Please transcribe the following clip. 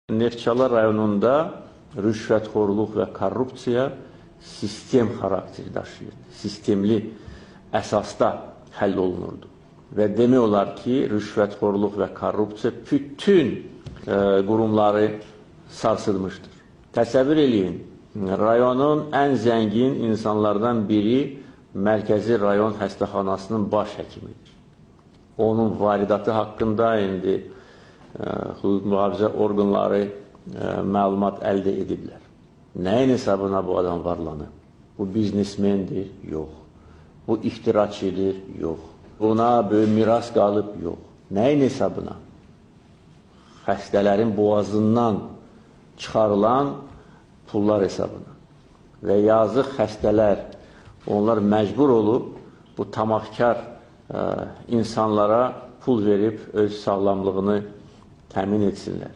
Neftçala rayonunda rüşvətxorluq və korrupsiya sistem xarakteri daşıyır. Sistemli əsasda həll olunurdu. Və demək olar ki, rüşvətxorluq və korrupsiya bütün qurumları sarsılmışdır. Təsəvvür eləyin, rayonun ən zəngin insanlardan biri Mərkəzi rayon xəstəxanasının baş həkimidir. Onun varidatı haqqında indi hüquq mühafizə orqanları məlumat əldə ediblər. Nəyin hesabına bu adam varlanıb? Bu biznesmendir? Yox. Bu iftiraçıdır? Yox. Buna böyük miras qalıb? Yox. Nəyin hesabına? Xəstələrin boğazından çıxarılan pullar hesabına. Və yazıq xəstələr, onlar məcbur olub bu tamahkar insanlara pul verib öz sağlamlığını təmin etsinlər.